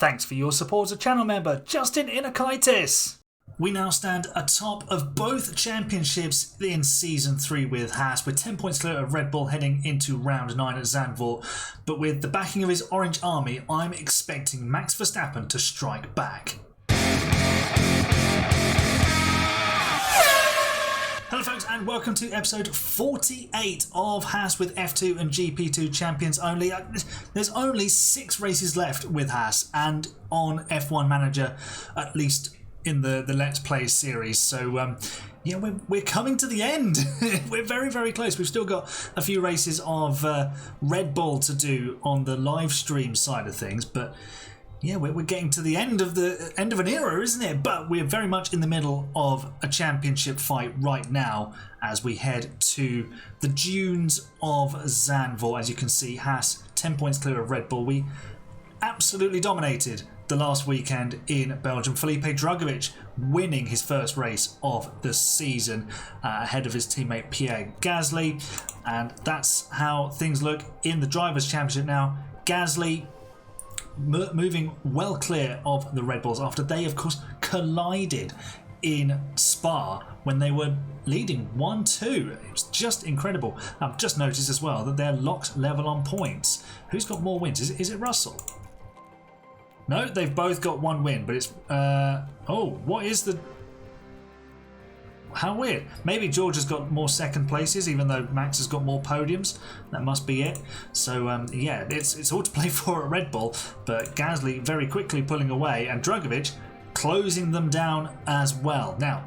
Thanks for your support as a channel member, Justin Inakaitis. We now stand atop of both championships in Season 3 with Haas. We're 10 points clear of Red Bull heading into round 9 at Zandvoort. But with the backing of his orange army, I'm expecting Max Verstappen to strike back. Hello folks and welcome to episode 48 of Haas with F2 and GP2 champions only. There's only 6 races left with Haas and on F1 Manager, at least in the Let's Play series. So yeah, we're coming to the end. We're very close. We've still got a few races of Red Bull to do on the live stream side of things, but yeah, we're getting to the end of an era, isn't it? But we're very much in the middle of a championship fight right now as we head to the dunes of Zandvoort. As you can see, Haas 10 points clear of Red Bull. We absolutely dominated the last weekend in Belgium. Felipe Drugovich winning his first race of the season ahead of his teammate Pierre Gasly. And that's how things look in the Drivers' Championship now. Gasly moving well clear of the Red Bulls after they of course collided in Spa when they were leading 1-2. It was just incredible. I've just noticed as well that they're locked level on points. Who's got more wins? Is it Russell? No, they've both got 1 win, but it's oh, what is the... How weird. Maybe George has got more second places, even though Max has got more podiums. That must be it. So yeah, it's all to play for at Red Bull, but Gasly very quickly pulling away and Drugovich closing them down as well. Now,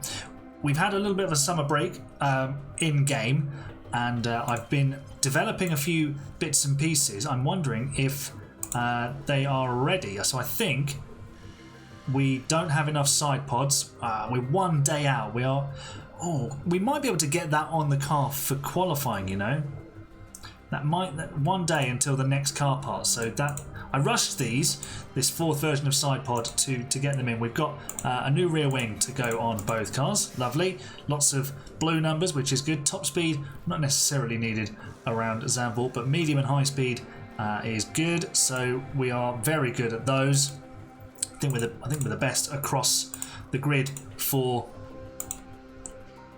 we've had a little bit of a summer break in game, and I've been developing a few bits and pieces. I'm wondering if they are ready. So I think we don't have enough side pods. We're 1 day out. We might be able to get that on the car for qualifying, you know. That 1 day until the next car part. So that I rushed this 4th version of side pod to get them in. We've got a new rear wing to go on both cars. Lovely. Lots of blue numbers, which is good. Top speed, not necessarily needed around Zandvoort, but medium and high speed is good. So we are very good at those. I think we're the best across the grid for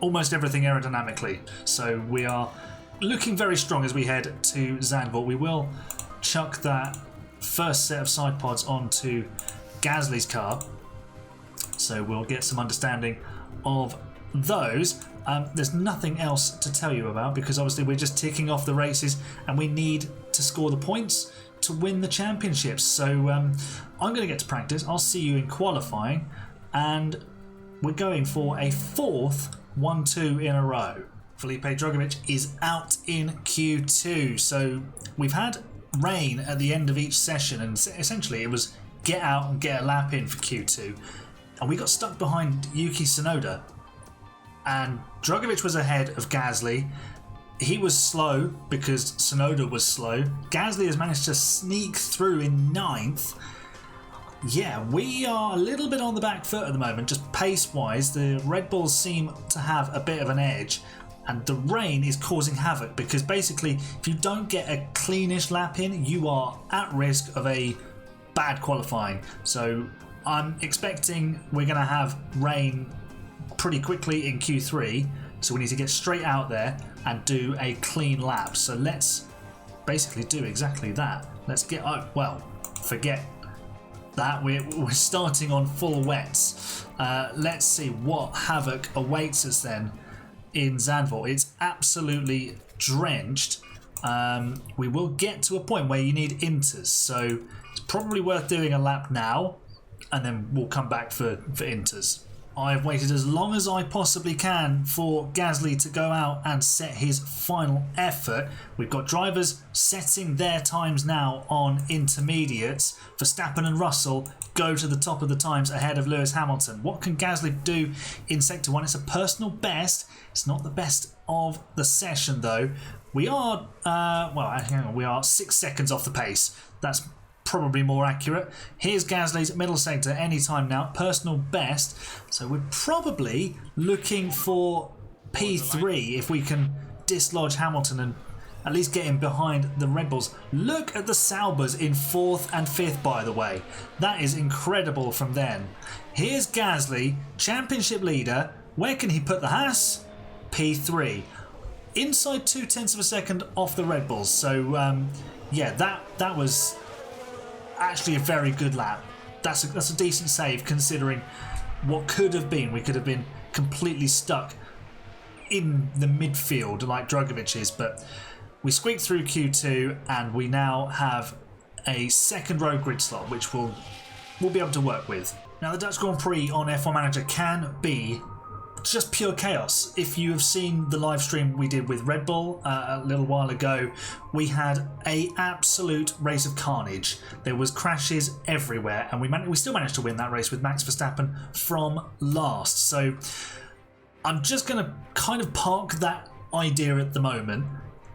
almost everything aerodynamically. So we are looking very strong as we head to Zandvoort. We will chuck that first set of side pods onto Gasly's car, so we'll get some understanding of those. There's nothing else to tell you about because obviously we're just ticking off the races and we need to score the points to win the championships. So I'm going to get to practice. I'll see you in qualifying, and we're going for a 4th 1-2 in a row. Felipe Drugovich is out in Q2. So we've had rain at the end of each session, and essentially it was get out and get a lap in for Q2, and we got stuck behind Yuki Tsunoda, and Drugovich was ahead of Gasly. He was slow because Tsunoda was slow. Gasly has managed to sneak through in 9th. Yeah, we are a little bit on the back foot at the moment, just pace-wise. The Red Bulls seem to have a bit of an edge, and the rain is causing havoc because basically if you don't get a cleanish lap in, you are at risk of a bad qualifying. So I'm expecting we're going to have rain pretty quickly in Q3. So we need to get straight out there and do a clean lap. So let's basically do exactly that. Let's get... Oh, well, forget that. We're starting on full wets. Let's see what havoc awaits us then in Zandvoort. It's absolutely drenched. We will get to a point where you need inters. So it's probably worth doing a lap now, and then we'll come back for inters. I've waited as long as I possibly can for Gasly to go out and set his final effort. We've got drivers setting their times now on intermediates. Verstappen and Russell go to the top of the times ahead of Lewis Hamilton. What can Gasly do in Sector 1? It's a personal best. It's not the best of the session though. We are, we are 6 seconds off the pace. That's probably more accurate. Here's Gasly's middle sector anytime now, personal best. So we're probably looking for P3 if we can dislodge Hamilton and at least getting behind the Red Bulls. Look at the Saubers in 4th and 5th, by the way. That is incredible from them. Here's Gasly, championship leader. Where can he put the Haas? P3. Inside 0.2 of a second off the Red Bulls. So, yeah, that was actually a very good lap. That's a decent save considering what could have been. We could have been completely stuck in the midfield like Drugovic is, but we squeaked through Q2 and we now have a second row grid slot which we'll be able to work with. Now the Dutch Grand Prix on F1 Manager can be just pure chaos. If you have seen the live stream we did with Red Bull a little while ago, we had a absolute race of carnage. There was crashes everywhere, and we still managed to win that race with Max Verstappen from last. So I'm just going to kind of park that idea at the moment,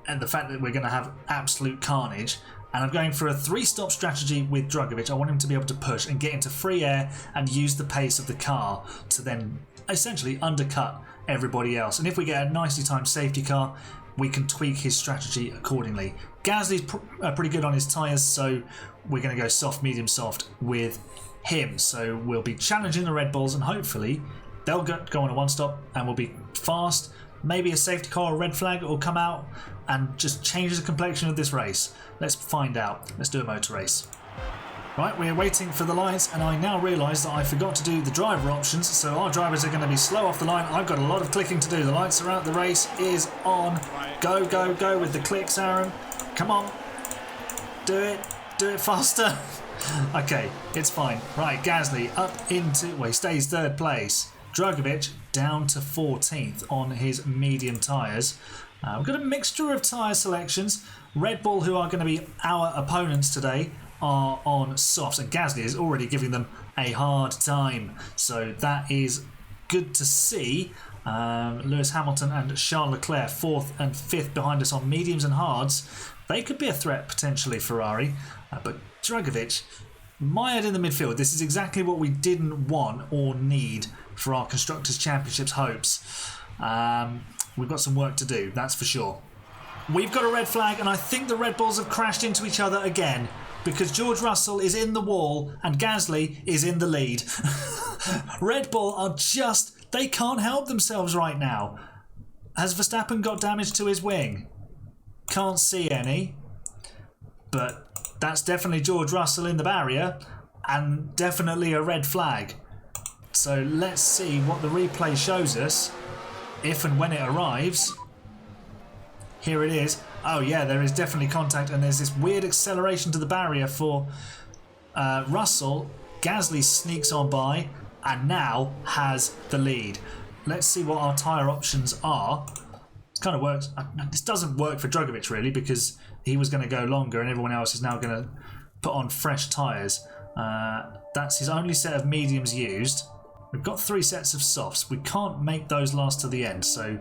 and the fact that we're going to have absolute carnage. And I'm going for a 3-stop strategy with Drugovic. I want him to be able to push and get into free air and use the pace of the car to then essentially undercut everybody else. And if we get a nicely timed safety car, we can tweak his strategy accordingly. Gasly's pretty good on his tyres, so we're going to go soft, medium, soft with him. So we'll be challenging the Red Bulls, and hopefully they'll go on a 1-stop and we'll be fast. Maybe a safety car or red flag will come out and just change the complexion of this race. Let's find out. Let's do a motor race. Right, we're waiting for the lights, and I now realise that I forgot to do the driver options, so our drivers are going to be slow off the line. I've got a lot of clicking to do. The lights are out, the race is on. Go, go, go with the clicks, Aaron. Come on. Do it faster. Okay, it's fine. Right, Gasly up into, well, he stays 3rd place. Drugovic down to 14th on his medium tyres. We've got a mixture of tyre selections. Red Bull, who are going to be our opponents today, are on softs, and Gasly is already giving them a hard time. So that is good to see. Lewis Hamilton and Charles Leclerc 4th and 5th behind us on mediums and hards. They could be a threat potentially, Ferrari. But Drugovic mired in the midfield. This is exactly what we didn't want or need for our Constructors' Championships hopes. We've got some work to do, that's for sure. We've got a red flag, and I think the Red Bulls have crashed into each other again, because George Russell is in the wall and Gasly is in the lead. Red Bull are just, they can't help themselves right now. Has Verstappen got damage to his wing? Can't see any, but that's definitely George Russell in the barrier, and definitely a red flag. So let's see what the replay shows us, if and when it arrives. Here it is. Oh yeah, there is definitely contact, and there's this weird acceleration to the barrier for Russell. Gasly sneaks on by and now has the lead. Let's see what our tyre options are. This kind of works. This doesn't work for Drugovic really, because he was going to go longer and everyone else is now going to put on fresh tyres. That's his only set of mediums used. We've got 3 sets of softs. We can't make those last to the end, so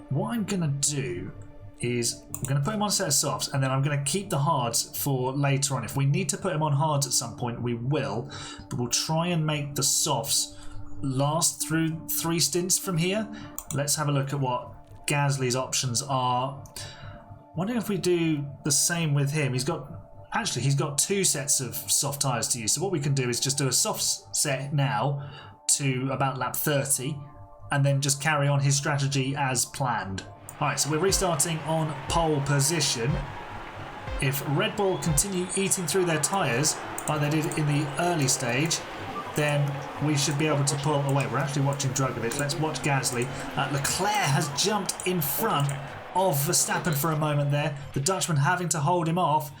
what I'm going to do is I'm going to put him on a set of softs, and then I'm going to keep the hards for later on. If we need to put him on hards at some point, we will, but we'll try and make the softs last through 3 stints from here. Let's have a look at what Gasly's options are. Wondering if we do the same with him. He's got 2 sets of soft tyres to use, so what we can do is just do a soft set now to about lap 30, and then just carry on his strategy as planned. Alright, so we're restarting on pole position. If Red Bull continue eating through their tyres like they did in the early stage, then we should be able to pull away. We're actually watching Drugovic. Let's watch Gasly. Leclerc has jumped in front of Verstappen for a moment there. The Dutchman having to hold him off,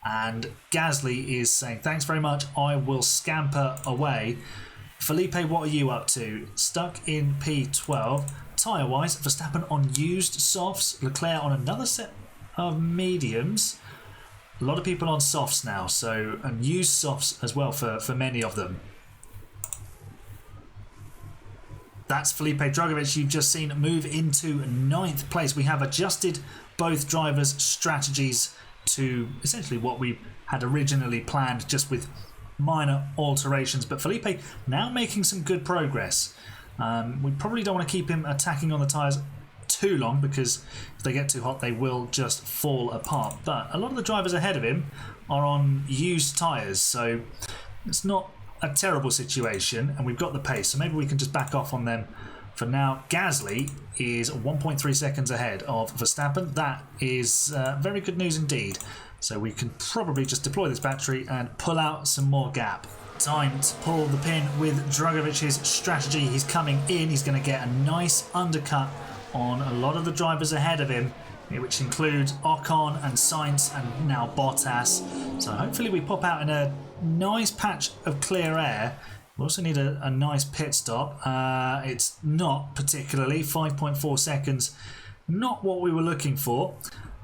and Gasly is saying, thanks very much, I will scamper away. Felipe, what are you up to? Stuck in P12. Tyre-wise, Verstappen on used softs, Leclerc on another set of mediums. A lot of people on softs now, so, and used softs as well for many of them. That's Felipe Drugovic you've just seen move into 9th place. We have adjusted both drivers' strategies to essentially what we had originally planned, just with minor alterations. But Felipe now making some good progress. We probably don't want to keep him attacking on the tyres too long, because if they get too hot they will just fall apart. But a lot of the drivers ahead of him are on used tyres, so it's not a terrible situation, and we've got the pace, so maybe we can just back off on them for now. Gasly is 1.3 seconds ahead of Verstappen. That is very good news indeed. So we can probably just deploy this battery and pull out some more gap. Time to pull the pin with Dragovic's strategy. He's coming in. He's going to get a nice undercut on a lot of the drivers ahead of him, which includes Ocon and Sainz and now Bottas. So hopefully we pop out in a nice patch of clear air. We also need a nice pit stop. It's not particularly 5.4 seconds, not what we were looking for.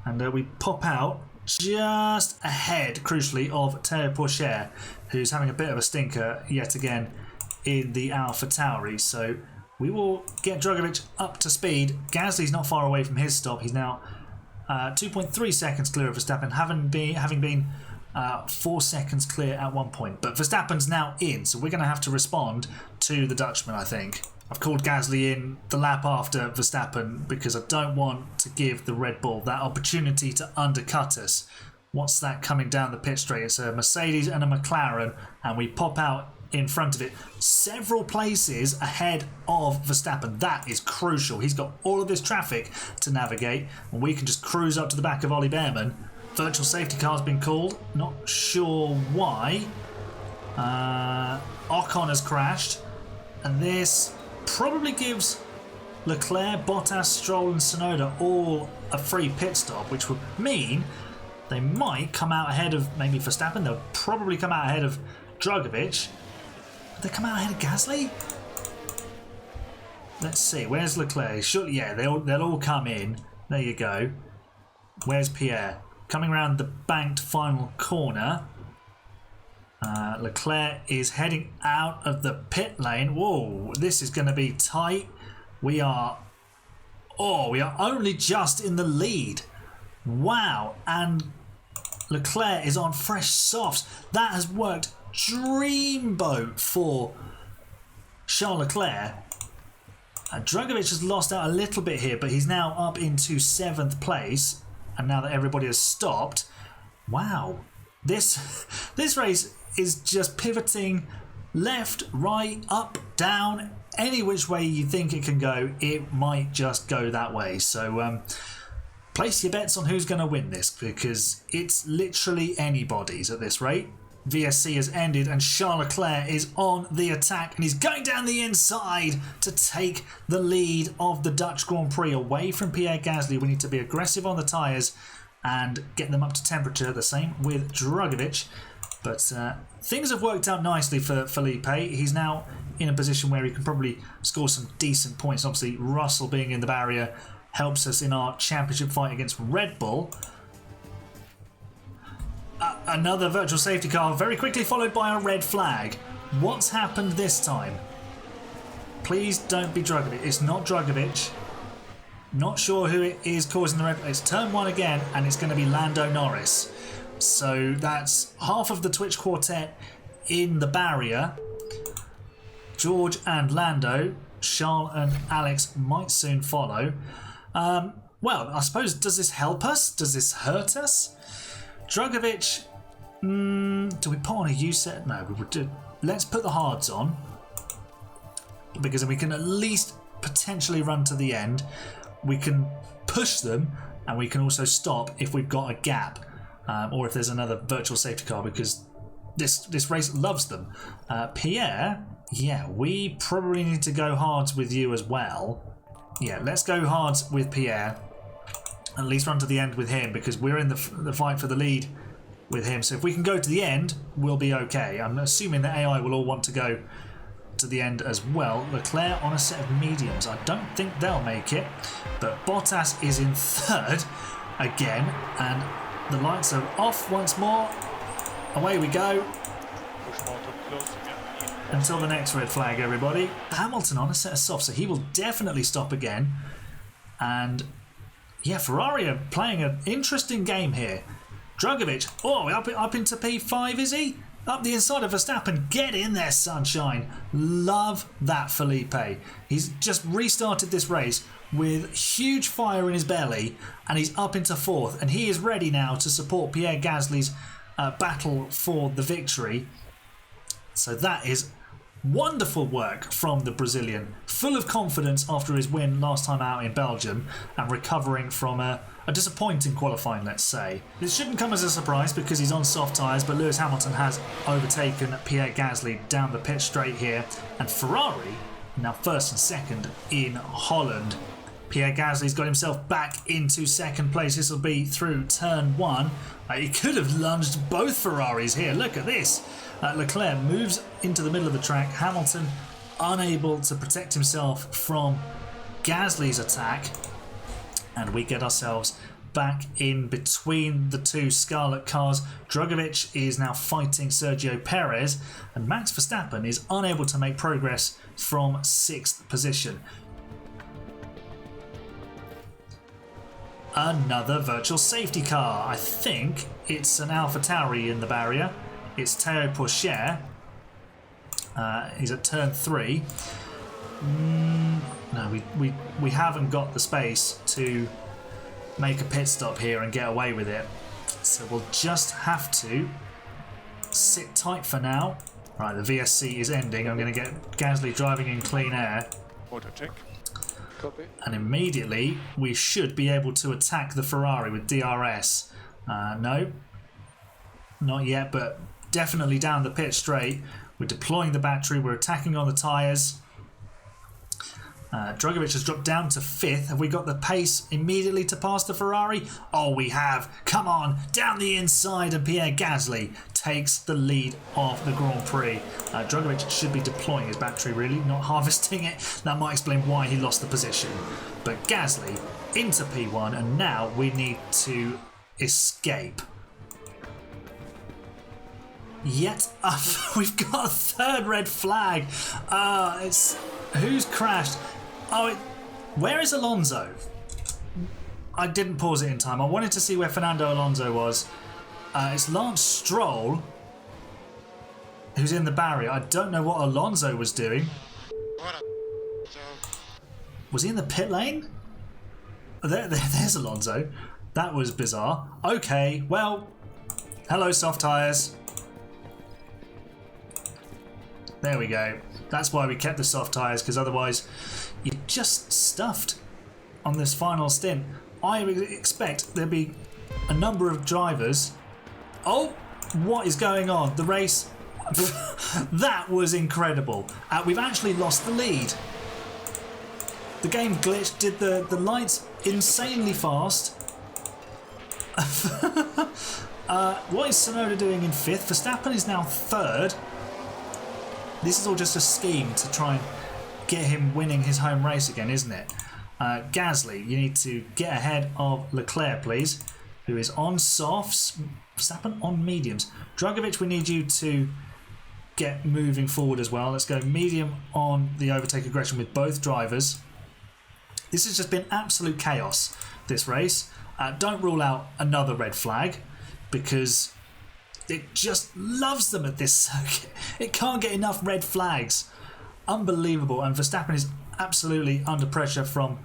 And we pop out just ahead, crucially, of Théo Pourchaire, who's having a bit of a stinker yet again in the AlphaTauri. So we will get Drugovich up to speed. Gasly's not far away from his stop. He's now 2.3 seconds clear of Verstappen, having been 4 seconds clear at one point. But Verstappen's now in, so we're going to have to respond to the Dutchman, I think. I've called Gasly in the lap after Verstappen because I don't want to give the Red Bull that opportunity to undercut us. What's that coming down the pit straight? It's a Mercedes and a McLaren, and we pop out in front of it several places ahead of Verstappen. That is crucial. He's got all of this traffic to navigate, and we can just cruise up to the back of Ollie Behrman. Virtual safety car's been called. Not sure why. Ocon has crashed, and this probably gives Leclerc, Bottas, Stroll and Tsunoda all a free pit stop, which would mean they might come out ahead of maybe Verstappen. They'll probably come out ahead of Drugovich. Would they come out ahead of Gasly? Let's see. Where's Leclerc? Surely, yeah, they'll all come in. There you go. Where's Pierre? Coming around the banked final corner. Leclerc is heading out of the pit lane. Whoa, this is going to be tight. We are only just in the lead. Wow, and Leclerc is on fresh softs. That has worked dreamboat for Charles Leclerc. Drugovich has lost out a little bit here, but he's now up into 7th place. And now that everybody has stopped, wow, this race is just pivoting left, right, up, down, any which way you think it can go, it might just go that way. So place your bets on who's going to win this, because it's literally anybody's at this rate. VSC has ended and Charles Leclerc is on the attack, and he's going down the inside to take the lead of the Dutch Grand Prix away from Pierre Gasly. We need to be aggressive on the tyres and get them up to temperature. The same with Drugovich. But things have worked out nicely for Felipe. He's now in a position where he can probably score some decent points. Obviously, Russell being in the barrier helps us in our championship fight against Red Bull. Another virtual safety car, very quickly followed by a red flag. What's happened this time? Please don't be Drugovich. It's not Drugovich. Not sure who it is causing the red. It's turn 1 again, and it's going to be Lando Norris. So that's half of the Twitch quartet in the barrier. George and Lando. Charles and Alex might soon follow. Well, I suppose, does this help us? Does this hurt us? Drugovich, do we put on a U-set? No, we would do. Let's put the hards on, because then we can at least potentially run to the end. We can push them, and we can also stop if we've got a gap, or if there's another virtual safety car, because this race loves them. Pierre, yeah, we probably need to go hards with you as well. Yeah, let's go hards with Pierre. At least run to the end with him, because we're in the fight for the lead with him. So if we can go to the end, we'll be okay. I'm assuming the AI will all want to go to the end as well. Leclerc on a set of mediums. I don't think they'll make it, but Bottas is in 3rd again, and the lights are off once more. Away we go. Until the next red flag, everybody. Hamilton on a set of softs, so he will definitely stop again. And yeah, Ferrari are playing an interesting game here. Drugovich, up into P5, is he? Up the inside of Verstappen. Get in there, sunshine. Love that, Felipe. He's just restarted this race with huge fire in his belly, and he's up into 4th, and he is ready now to support Pierre Gasly's battle for the victory. So that is wonderful work from the Brazilian, full of confidence after his win last time out in Belgium and recovering from a disappointing qualifying, let's say. It shouldn't come as a surprise because he's on soft tyres, but Lewis Hamilton has overtaken Pierre Gasly down the pit straight here, and Ferrari now 1st and 2nd in Holland. Pierre Gasly's got himself back into 2nd place. This will be through turn 1. He could have lunged both Ferraris here. Look at this. Leclerc moves into the middle of the track. Hamilton unable to protect himself from Gasly's attack. And we get ourselves back in between the two Scarlet cars. Drugovich is now fighting Sergio Perez. And Max Verstappen is unable to make progress from 6th position. Another virtual safety car. I think it's an AlphaTauri in the barrier. It's Théo Pourchaire. He's at turn 3. No, we haven't got the space to make a pit stop here and get away with it. So we'll just have to sit tight for now. Right, the VSC is ending. I'm going to get Gasly driving in clean air. Auto check. Copy. And immediately we should be able to attack the Ferrari with DRS. No, not yet, but definitely down the pit straight. We're deploying the battery, we're attacking on the tyres. Drugovich has dropped down to 5th. Have we got the pace immediately to pass the Ferrari? Oh, we have. Come on, down the inside, and Pierre Gasly takes the lead of the Grand Prix. Drugovich should be deploying his battery, really, not harvesting it. That might explain why he lost the position. But Gasly into P1, and now we need to escape. Yet we've got a 3rd red flag. It's who's crashed? Oh, where is Alonso? I didn't pause it in time. I wanted to see where Fernando Alonso was. It's Lance Stroll who's in the barrier. I don't know what Alonso was doing. Was he in the pit lane? There's Alonso. That was bizarre. Okay, well, hello soft tyres. There we go. That's why we kept the soft tyres, because otherwise you're just stuffed on this final stint. I expect there'll be a number of drivers. Oh, what is going on? The race. That was incredible. We've actually lost the lead. The game glitched, did the lights insanely fast. What is Tsunoda doing in 5th? Verstappen is now 3rd. This is all just a scheme to try and get him winning his home race again, isn't it? Gasly, you need to get ahead of Leclerc, please, who is on softs. Verstappen on mediums. Drugovich, we need you to get moving forward as well. Let's go medium on the overtake aggression with both drivers. This has just been absolute chaos, this race. Don't rule out another red flag, because it just loves them at this circuit. It can't get enough red flags. Unbelievable. And Verstappen is absolutely under pressure from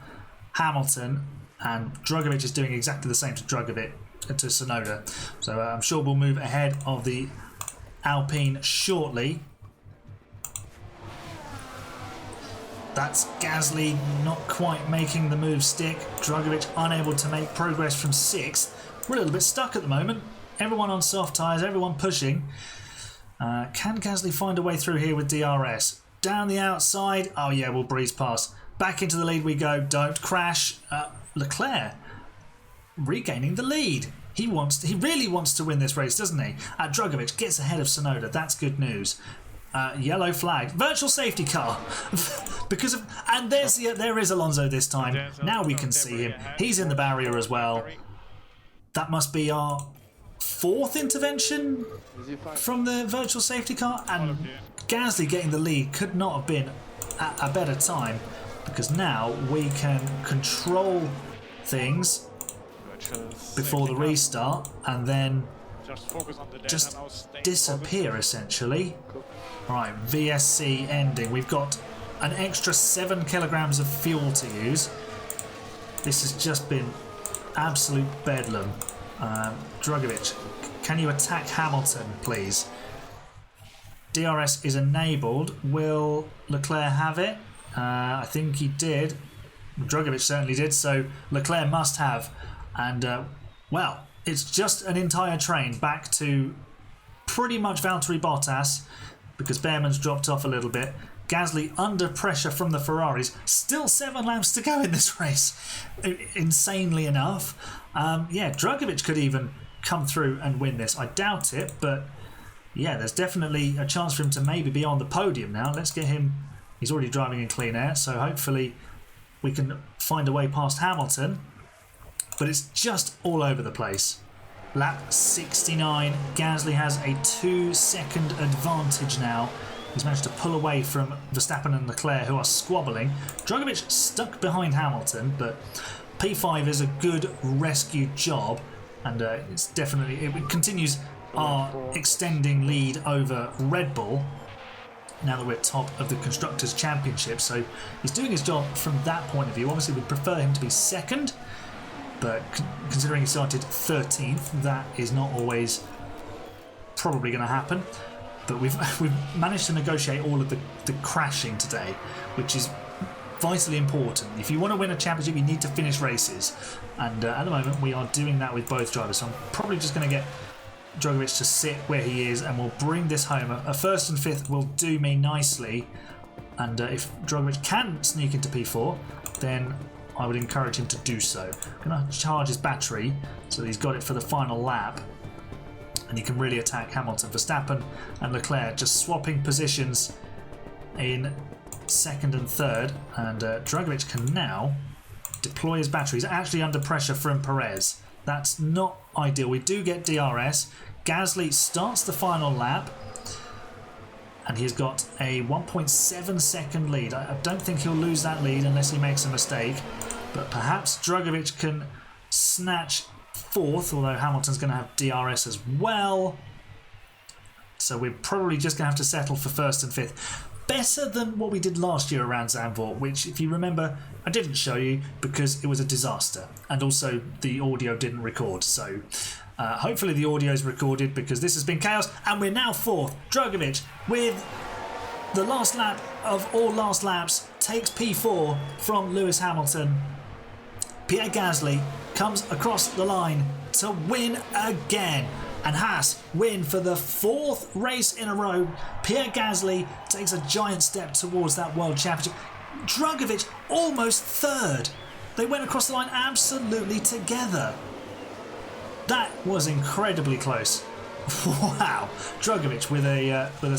Hamilton, and Drugovich is doing exactly the same to Tsunoda. So I'm sure we'll move ahead of the Alpine shortly. That's Gasly not quite making the move stick. Drugovich unable to make progress from 6th. We're a little bit stuck at the moment. Everyone on soft tyres, everyone pushing. Can Gasly find a way through here with DRS? Down the outside. Oh yeah, we'll breeze past. Back into the lead we go. Don't crash. Leclerc regaining the lead. He really wants to win this race, doesn't he? Drugovich gets ahead of Tsunoda. That's good news. Yellow flag. Virtual safety car. And there is Alonso this time. Now we can see him. He's in the barrier as well. That must be our 4th intervention from the virtual safety car, and Gasly getting the lead could not have been at a better time, because now we can control things before the restart, and then Just focus on the data just now. Stay disappear essentially. Right, VSC ending. We've got an extra 7 kilograms of fuel to use. This has just been absolute bedlam. Drugovich, can you attack Hamilton, please? DRS is enabled. Will Leclerc have it? I think he did. Drugovich certainly did, so Leclerc must have. And, well, it's just an entire train back to pretty much Valtteri Bottas, because Behrman's dropped off a little bit. Gasly under pressure from the Ferraris. Still 7 laps to go in this race. Insanely enough. Yeah, Drugovich could even come through and win this. I doubt it, but yeah, there's definitely a chance for him to maybe be on the podium now. Let's get him. He's already driving in clean air, so hopefully we can find a way past Hamilton. But it's just all over the place. Lap 69. Gasly has a 2-second advantage now. He's managed to pull away from Verstappen and Leclerc, who are squabbling. Drugovich stuck behind Hamilton, but P5 is a good rescue job, and it's definitely, it continues our extending lead over Red Bull now that we're top of the Constructors' Championship. So he's doing his job from that point of view. Obviously, we'd prefer him to be second, but considering he started 13th, that is not always probably going to happen. But we've managed to negotiate all of the crashing today, which is vitally important. If you want to win a championship, you need to finish races, and at the moment we are doing that with both drivers. So I'm probably just going to get Drugovich to sit where he is, and we'll bring this home. A 1st and 5th will do me nicely, and if Drugovich can sneak into P4, then I would encourage him to do so. I'm going to charge his battery so that he's got it for the final lap, and he can really attack Hamilton. Verstappen and Leclerc just swapping positions in 2nd and 3rd, and Drugovich can now deploy his battery. He's actually under pressure from Perez. That's not ideal. We do get DRS. Gasly starts the final lap, and he's got a 1.7 second lead. I don't think he'll lose that lead unless he makes a mistake, but perhaps Drugovich can snatch 4th, although Hamilton's going to have DRS as well. So we're probably just going to have to settle for 1st and 5th. Better than what we did last year around Zandvoort, which, if you remember, I didn't show you because it was a disaster, and also the audio didn't record. So hopefully the audio is recorded, because this has been chaos, and we're now 4th. Drugovich, with the last lap of all last laps, takes P4 from Lewis Hamilton. Pierre Gasly comes across the line to win again, and Haas win for the 4th race in a row. Pierre Gasly takes a giant step towards that World Championship. Drugovich almost 3rd. They went across the line absolutely together. That was incredibly close. Wow, Drugovich with a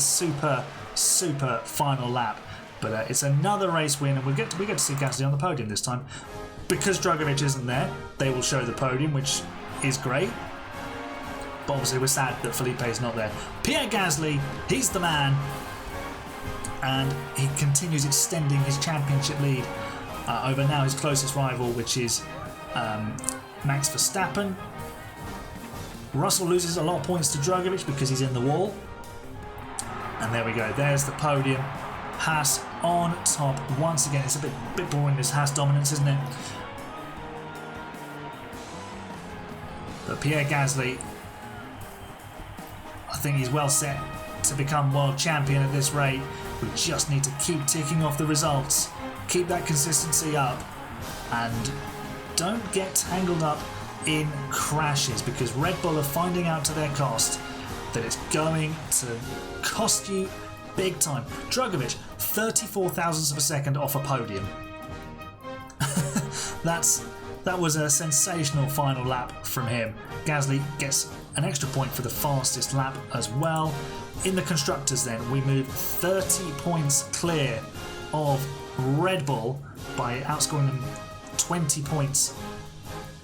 super final lap. But it's another race win, and we get to see Gasly on the podium this time. Because Drugovich isn't there, they will show the podium, which is great. But obviously we're sad that Felipe's not there. Pierre Gasly, he's the man, and he continues extending his championship lead over now his closest rival, which is Max Verstappen. Russell loses a lot of points to Drugovich because he's in the wall. And there we go, there's the podium. Haas on top once again. It's a bit boring, this Haas dominance, isn't it? But Pierre Gasly, I think he's well set to become world champion at this rate. We just need to keep ticking off the results, keep that consistency up, and don't get tangled up in crashes, because Red Bull are finding out to their cost that it's going to cost you big time. Drugovich, 34 thousandths of a second off a podium. That was a sensational final lap from him. Gasly gets an extra point for the fastest lap as well. In the Constructors then, we move 30 points clear of Red Bull by outscoring them 20 points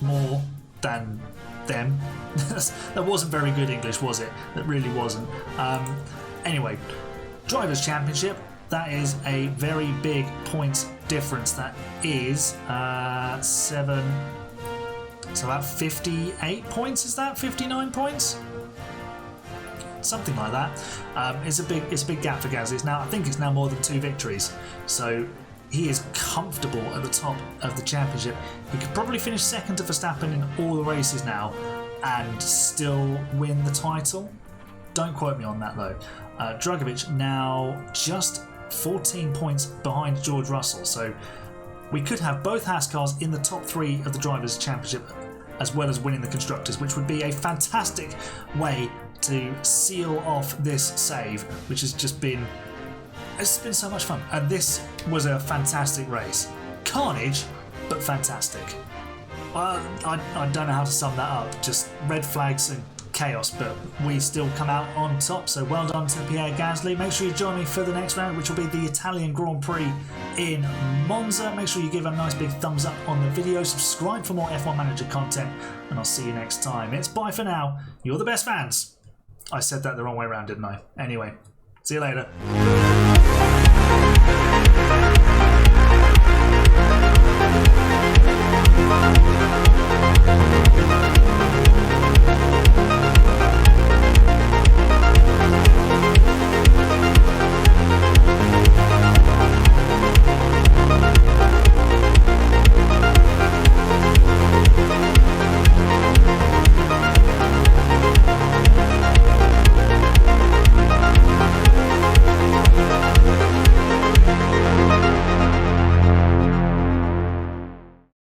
more than them. That wasn't very good English, was it? That really wasn't. Anyway, Drivers' Championship, that is a very big points difference. That is 7, so about 58 points, is that? 59 points? something like that. It's a big gap for Gasly. I think it's now more than 2 victories. So he is comfortable at the top of the championship. He could probably finish second to Verstappen in all the races now and still win the title. Don't quote me on that though. Drugovich now just 14 points behind George Russell. So we could have both Haas cars in the top 3 of the Drivers' Championship as well as winning the Constructors, which would be a fantastic way to seal off this save, which has just been... It's been so much fun. And this was a fantastic race. Carnage, but fantastic. I don't know how to sum that up. Just red flags and chaos, but we still come out on top. So well done to Pierre Gasly. Make sure you join me for the next round, which will be the Italian Grand Prix in Monza. Make sure you give a nice big thumbs up on the video, subscribe for more F1 Manager content, and I'll see you next time. It's bye for now. You're the best fans. I said that the wrong way around, didn't I? Anyway, see you later.